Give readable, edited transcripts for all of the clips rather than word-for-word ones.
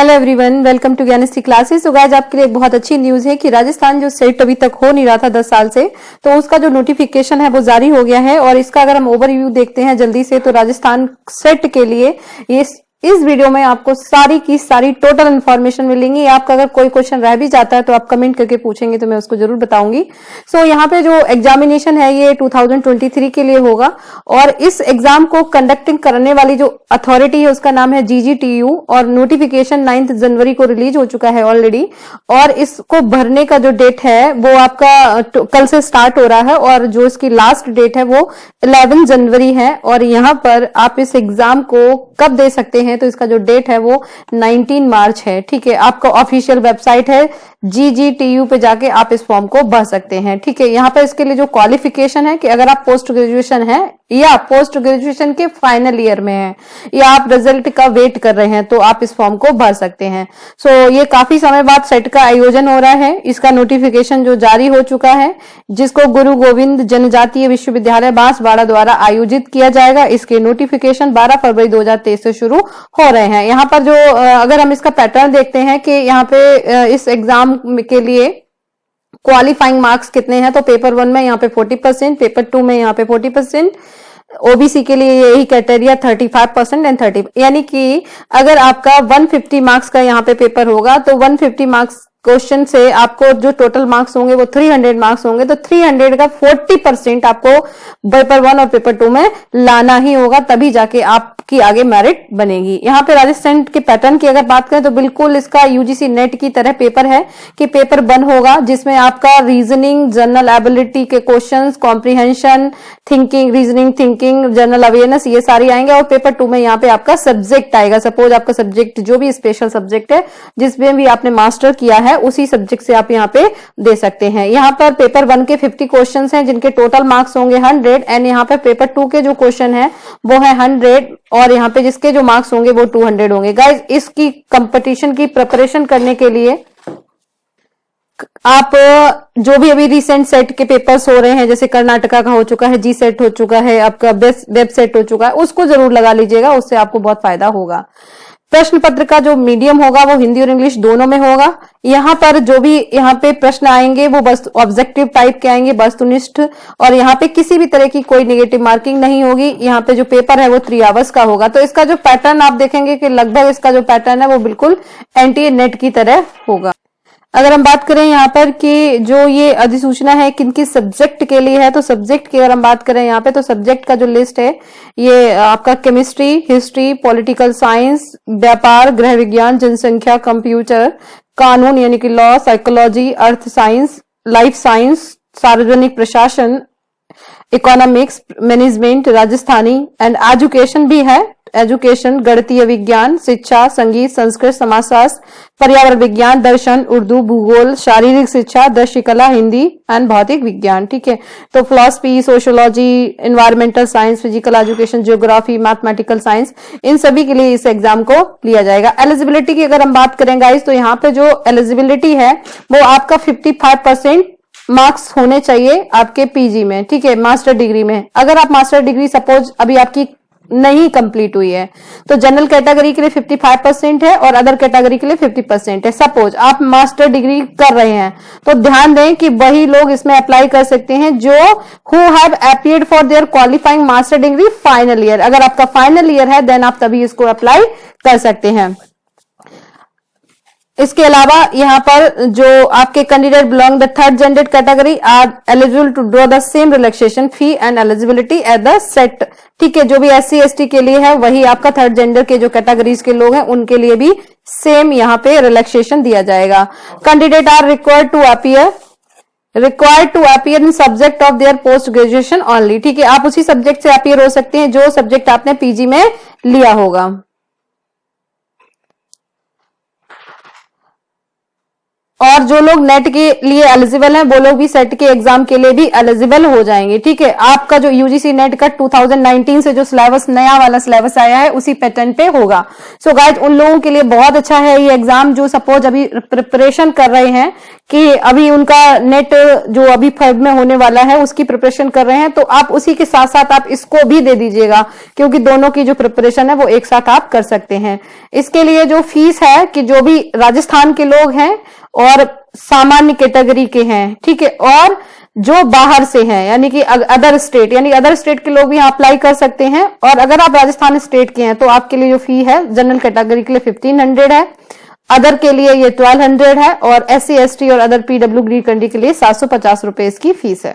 Hello everyone, welcome to Gyanshree classes. तो guys आपके लिए एक बहुत अच्छी न्यूज है कि राजस्थान जो सेट अभी तक हो नहीं रहा था 10 साल से, तो उसका जो नोटिफिकेशन है वो जारी हो गया है। और इसका अगर हम ओवरव्यू देखते हैं जल्दी से, तो राजस्थान सेट के लिए ये इस वीडियो में आपको सारी की सारी टोटल इन्फॉर्मेशन मिलेंगी। आपका अगर कोई क्वेश्चन रह भी जाता है तो आप कमेंट करके पूछेंगे तो मैं उसको जरूर बताऊंगी। सो यहाँ पे जो एग्जामिनेशन है ये 2023 के लिए होगा और इस एग्जाम को कंडक्टिंग करने वाली जो अथॉरिटी है उसका नाम है GGTU और नोटिफिकेशन 9 जनवरी को रिलीज हो चुका है ऑलरेडी। और इसको भरने का जो डेट है वो आपका कल से स्टार्ट हो रहा है और जो इसकी लास्ट डेट है वो 11 जनवरी है। और यहाँ पर आप इस एग्जाम को कब दे सकते हैं, तो इसका जो डेट है वो 19 मार्च है। ठीक है, आपका ऑफिशियल वेबसाइट है GGTU पे जाके आप इस फॉर्म को भर सकते हैं। ठीक है, यहाँ पर इसके लिए जो क्वालिफिकेशन है कि अगर आप पोस्ट ग्रेजुएशन है या पोस्ट ग्रेजुएशन के फाइनल ईयर में है या आप रिजल्ट का वेट कर रहे हैं तो आप इस फॉर्म को भर सकते हैं। सो ये काफी समय बाद सेट का आयोजन हो रहा है। इसका नोटिफिकेशन जो जारी हो चुका है, जिसको गुरु गोविंद जनजातीय विश्वविद्यालय बांसवाड़ा द्वारा आयोजित किया जाएगा। इसके नोटिफिकेशन 12 फरवरी 2023 से शुरू हो रहे हैं। यहाँ पर जो अगर हम इसका पैटर्न देखते हैं कि यहाँ पे इस एग्जाम के लिए क्वालिफाइंग मार्क्स कितने हैं, तो पेपर 1 में यहाँ पे 40%, पेपर 2 में यहाँ पे 40%, ओबीसी के लिए यही क्राइटेरिया 35% एंड 30, यानी कि अगर आपका 150 मार्क्स का यहाँ पे पेपर होगा तो 150 मार्क्स क्वेश्चन से आपको जो टोटल मार्क्स होंगे वो 300 मार्क्स होंगे, तो 300 का 40% आपको पेपर 1 और पेपर 2 में लाना ही होगा, तभी जाके आपकी आगे मेरिट बनेगी। यहाँ पे राजस्थान के पैटर्न की अगर बात करें तो बिल्कुल इसका यूजीसी नेट की तरह पेपर है कि पेपर 1 होगा जिसमें आपका रीजनिंग, जनरल एबिलिटी के questions, comprehension, thinking, reasoning, thinking, general awareness, ये सारी आएंगे। और पेपर 2 में यहाँ पे आपका सब्जेक्ट आएगा। सपोज आपका सब्जेक्ट जो भी स्पेशल सब्जेक्ट है जिसमें भी आपने मास्टर किया है उसी सब्जेक्ट से आप यहाँ पे दे सकते हैं। यहाँ पर पेपर 1 के 50 क्वेश्चंस हैं जिनके टोटल मार्क्स होंगे 100 एंड यहाँ पे पेपर 2 के जो क्वेश्चन है वो है 100 और यहाँ पे जिसके जो मार्क्स होंगे वो 200 होंगे। गाइज इसकी कंपटीशन की प्रिपरेशन करने के लिए आप जो भी अभी रिसेंट सेट के पेपर्स हो रहे हैं, जैसे कर्नाटका का हो चुका है, जी सेट हो चुका है, आपका वेब सेट हो चुका है, उसको जरूर लगा लीजिएगा, उससे आपको बहुत फायदा होगा। प्रश्न पत्र का जो मीडियम होगा वो हिंदी और इंग्लिश दोनों में होगा। यहाँ पर जो भी यहाँ पे प्रश्न आएंगे वो बस ऑब्जेक्टिव टाइप के आएंगे, वस्तुनिष्ठ, और यहाँ पे किसी भी तरह की कोई नेगेटिव मार्किंग नहीं होगी। यहाँ पे जो पेपर है वो 3 आवर्स का होगा। तो इसका जो पैटर्न आप देखेंगे कि लगभग इसका जो पैटर्न है वो बिल्कुल एनटीए नेट की तरह होगा। अगर हम बात करें यहाँ पर कि जो ये अधिसूचना है किन किस सब्जेक्ट के लिए है, तो सब्जेक्ट की अगर हम बात करें यहाँ पे तो सब्जेक्ट का जो लिस्ट है ये आपका केमिस्ट्री, हिस्ट्री, पॉलिटिकल साइंस, व्यापार, गृह विज्ञान, जनसंख्या, कंप्यूटर, कानून यानी कि law, psychology, earth science, life science, सार्वजनिक प्रशासन, economics, management, Rajasthani and education भी है। एजुकेशन, गणितीय विज्ञान, शिक्षा, संगीत, संस्कृत, समाजशास्त्र, पर्यावरण विज्ञान, दर्शन, उर्दू, भूगोल, शारीरिक शिक्षा, दृश्य कला, हिंदी एंड भौतिक विज्ञान। ठीक है, तो philosophy, sociology, environmental science, physical education, geography, mathematical science, इन सभी के लिए इस एग्जाम को लिया जाएगा। एलिजिबिलिटी की अगर हम बात करें गाइस तो यहाँ पे जो एलिजिबिलिटी है वो आपका 55% मार्क्स होने चाहिए आपके पीजी में। ठीक है, मास्टर डिग्री में। अगर आप मास्टर डिग्री सपोज अभी आपकी नहीं कंप्लीट हुई है तो जनरल कैटेगरी के लिए 55% है और अदर कैटेगरी के लिए 50% है। सपोज आप मास्टर डिग्री कर रहे हैं तो ध्यान दें कि वही लोग इसमें अप्लाई कर सकते हैं जो who have appeared for their qualifying master degree final year. अगर आपका फाइनल ईयर है देन आप तभी इसको अप्लाई कर सकते हैं। इसके अलावा यहाँ पर जो आपके candidate belong the third gender category are eligible to draw the same relaxation fee and eligibility at the set. ठीक है, जो भी SC ST के लिए है वही आपका थर्ड जेंडर के जो कैटेगरीज के लोग हैं उनके लिए भी सेम यहाँ पे रिलैक्सेशन दिया जाएगा। Candidate are required to appear in subject of their post graduation only. ठीक है, आप उसी सब्जेक्ट से अपीयर हो सकते हैं जो सब्जेक्ट आपने पीजी में लिया होगा। और जो लोग नेट के लिए एलिजिबल हैं वो लोग भी सेट के एग्जाम के लिए भी एलिजिबल हो जाएंगे। ठीक है, आपका जो यूजीसी नेट का 2019 से जो सिलेबस, नया वाला सिलेबस आया है, उसी पैटर्न पे होगा। सो गाइज, उन लोगों के लिए बहुत अच्छा है ये एग्जाम जो सपोज अभी प्रिपरेशन कर रहे हैं कि अभी उनका नेट जो अभी फेब में होने वाला है उसकी प्रिपरेशन कर रहे हैं, तो आप उसी के साथ साथ आप इसको भी दे दीजिएगा, क्योंकि दोनों की जो प्रिपरेशन है वो एक साथ आप कर सकते हैं। इसके लिए जो फीस है कि जो भी राजस्थान के लोग हैं और सामान्य कैटेगरी के हैं, ठीक है, और जो बाहर से हैं यानी कि अदर स्टेट, यानी अदर स्टेट के लोग भी यहाँ अप्लाई कर सकते हैं। और अगर आप राजस्थान स्टेट के हैं तो आपके लिए जो फी है जनरल कैटेगरी के लिए 1500 है, अदर के लिए ये 1200 है, और SC ST और अदर PW ग्रीड कैंडी के लिए 750 रुपए इसकी फीस है।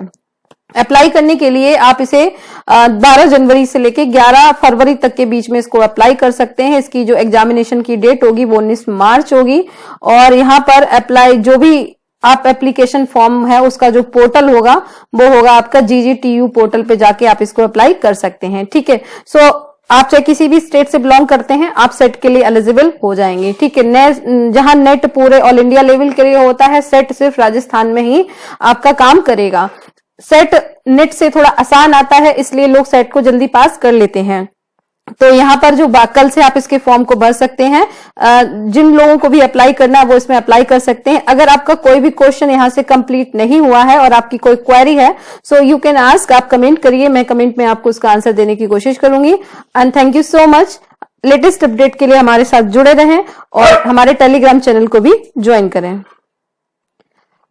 अप्लाई करने के लिए आप इसे 12 जनवरी से लेके 11 फरवरी तक के बीच में इसको अप्लाई कर सकते हैं। इसकी जो एग्जामिनेशन की डेट होगी वो 19 मार्च होगी। और यहाँ पर अप्लाई जो भी आप एप्लीकेशन फॉर्म है उसका जो पोर्टल होगा वो होगा आपका GGTU पोर्टल पे जाके आप इसको अप्लाई कर सकते हैं। ठीक है, सो आप चाहे किसी भी स्टेट से बिलोंग करते हैं, आप सेट के लिए एलिजिबल हो जाएंगे। ठीक है, जहां नेट पूरे ऑल इंडिया लेवल के लिए होता है, सेट सिर्फ राजस्थान में ही आपका काम करेगा। सेट नेट से थोड़ा आसान आता है, इसलिए लोग सेट को जल्दी पास कर लेते हैं। तो यहाँ पर जो कल से आप इसके फॉर्म को भर सकते हैं। जिन लोगों को भी अप्लाई करना है वो इसमें अप्लाई कर सकते हैं। अगर आपका कोई भी क्वेश्चन यहाँ से कंप्लीट नहीं हुआ है और आपकी कोई क्वेरी है, सो यू कैन आस्क, आप कमेंट करिए, मैं कमेंट में आपको उसका आंसर देने की कोशिश करूंगी। And thank you so much. Latest update के लिए हमारे साथ जुड़े रहें और हमारे टेलीग्राम चैनल को भी ज्वाइन करें।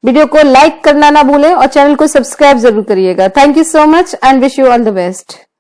वीडियो को लाइक करना ना भूलें और चैनल को सब्सक्राइब जरूर करिएगा। Thank you so much and wish you all the best.